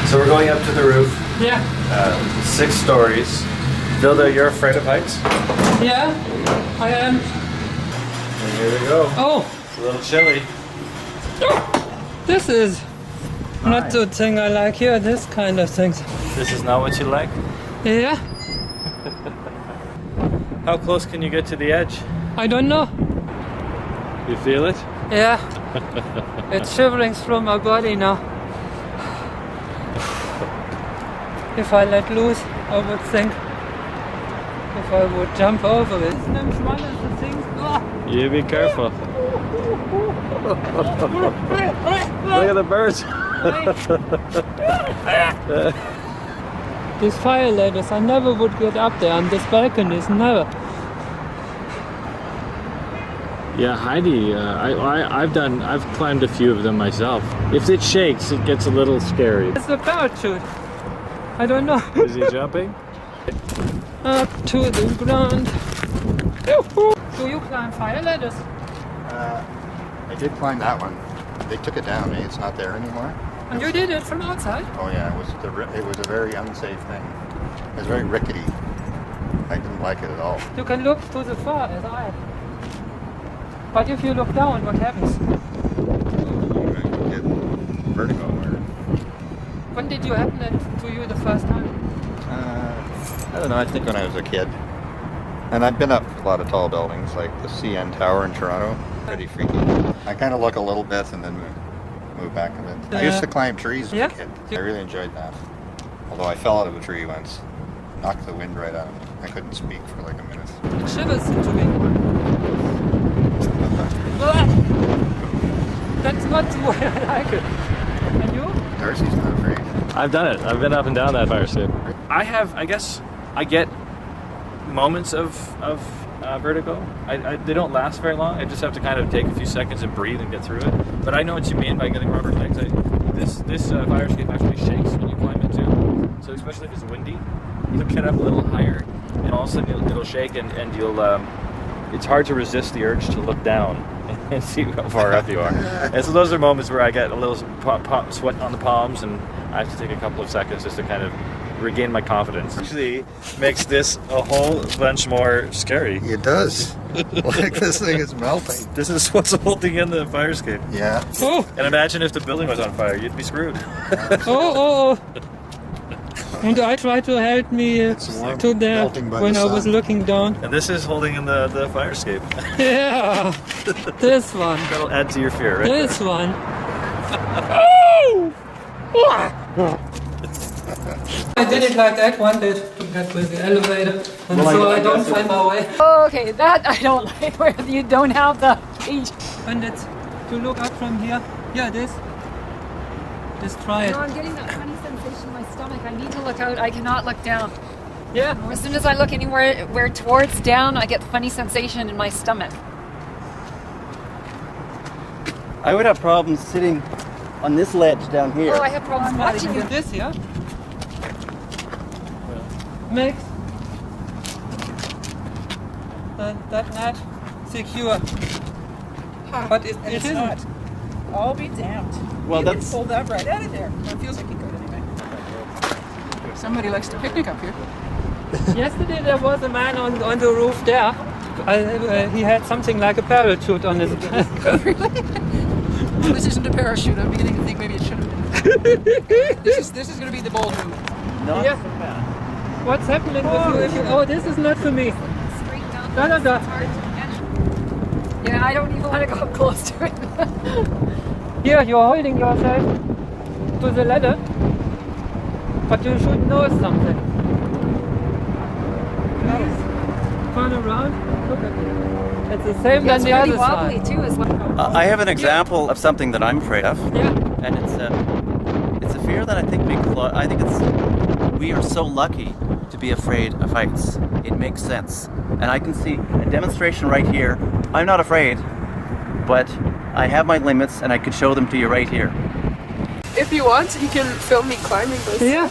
So we're going up to the roof. Yeah. 6 stories. Vilda, you're afraid of heights? Yeah, I am. And here we go. Oh, It's a little chilly. this is not the thing I like here, this kind of things. This is not what you like? Yeah, How close can you get to the edge? I don't know. You feel it? Yeah, it's shivering through my body now. If I let loose, I would think if I would jump over it. It's one of the things. You be careful. Look at the birds. These fire ladders, I never would get up there, and this balconies, never. Yeah, Heidi, I've climbed a few of them myself. If it shakes, it gets a little scary. It's a parachute. I don't know. Is he jumping? Up to the ground. Do you climb fire ladders? I did climb that one. They took it down. It's not there anymore. And you did it from outside? Oh yeah, it was a very unsafe thing. It was very rickety. I didn't like it at all. You can look to the far as I. But if you look down, what happens? You get vertigo. When did you happen that to you the first time? I don't know. I think when I was a kid. And I've been up a lot of tall buildings, like the CN Tower in Toronto. Pretty freaky. I kind of look a little bit and then move back a bit. I used to climb trees as a kid. I really enjoyed that. Although I fell out of a tree once. Knocked the wind right out of me. I couldn't speak for like a minute. It shivers to me. That's not the way I like it. And you? Darcy's not afraid. I've done it. I've been up and down that fire escape. I guess I get moments of vertigo. They don't last very long. I just have to kind of take a few seconds and breathe and get through it. But I know what you mean by getting rubber legs. This fire escape actually shakes when you climb it too. So especially if it's windy, you'll get up a little higher, and all of a sudden it'll shake, and you'll. It's hard to resist the urge to look down and see how far up you are. And so those are moments where I get a little sweat on the palms, and I have to take a couple of seconds just to kind of regain my confidence. Actually makes this a whole bunch more scary. It does. Like this thing is melting. This is what's holding in the fire escape. Yeah. Oh, And imagine if the building was on fire, you'd be screwed. oh. And I tried to help me to there when I was looking down. And this is holding in the fire escape. Yeah, this one. That'll add to your fear, right? This one. I did it like that one day to get with the elevator, and so I don't find my way. Okay, that I don't like, where you don't have the feet. And it's to look up from here. Yeah, this. Just try it. No, I'm getting that funny sensation in my stomach. I need to look out. I cannot look down. Yeah. As soon as I look anywhere towards down, I get the funny sensation in my stomach. I would have problems sitting on this ledge down here. Oh, I have problems watching you. This, yeah. Makes that net secure. But it isn't. Not. I'll be damned. Well, you that's get pulled up right out of there. Well, it feels like you could anyway. Somebody likes to picnic up here. Yesterday there was a man on the roof there. He had something like a parachute on his back. Really? Well, this isn't a parachute. I'm beginning to think maybe it should have been. This is going to be the bold move. not Yeah. so bad. What's happening with you if you... Oh, this is not for me. Straight down. Da, da, da. It's hard to get. Yeah, I don't even want to go up close to it. Here, you're holding yourself to the ladder, but you should know something. Please turn around. Look at it. It's the same It's than the pretty other wobbly side. too, as well. I have an example of something that I'm afraid of, Yeah. and it's a fear that I think we are so lucky to be afraid of heights. It makes sense, and I can see a demonstration right here. I'm not afraid, but I have my limits, and I could show them to you right here. If you want, you can film me climbing this. Yeah.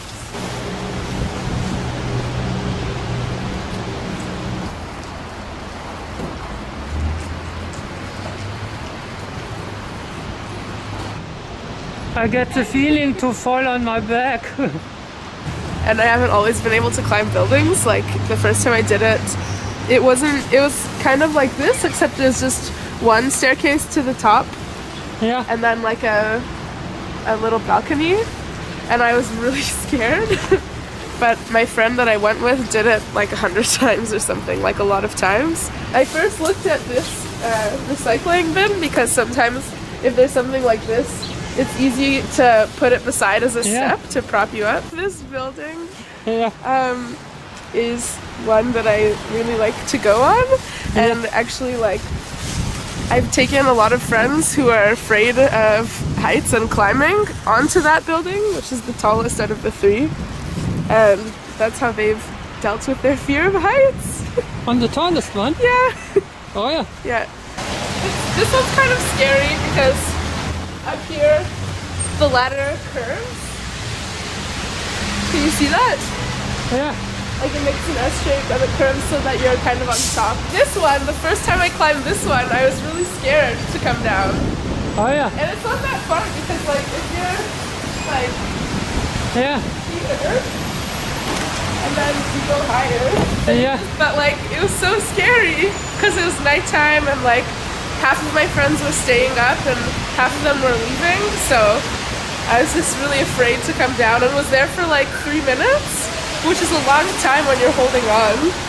I get the feeling to fall on my back. And I haven't always been able to climb buildings. Like the first time I did it, it was kind of like this, except it was just one staircase to the top Yeah. and then like a little balcony, and I was really scared. But my friend that I went with did it like 100 times or something, like a lot of times. I first looked at this recycling bin because sometimes if there's something like this, it's easy to put it beside as a step to prop you up. This building is one that I really like to go on, and actually like I've taken a lot of friends who are afraid of heights and climbing onto that building, which is the tallest out of the 3, and that's how they've dealt with their fear of heights. On the tallest one? Yeah. Oh yeah. Yeah. This one's kind of scary because up here the ladder curves. Can you see that? Yeah. Like it makes an S shape and it curves so that you're kind of on top. This one, the first time I climbed this one, I was really scared to come down. Oh yeah. And it's not that far because like if you're like Yeah. here and then you go higher. Yeah. But like it was so scary because it was nighttime and like half of my friends were staying up and half of them were leaving, so I was just really afraid to come down and was there for like 3 minutes, which is a long time when you're holding on.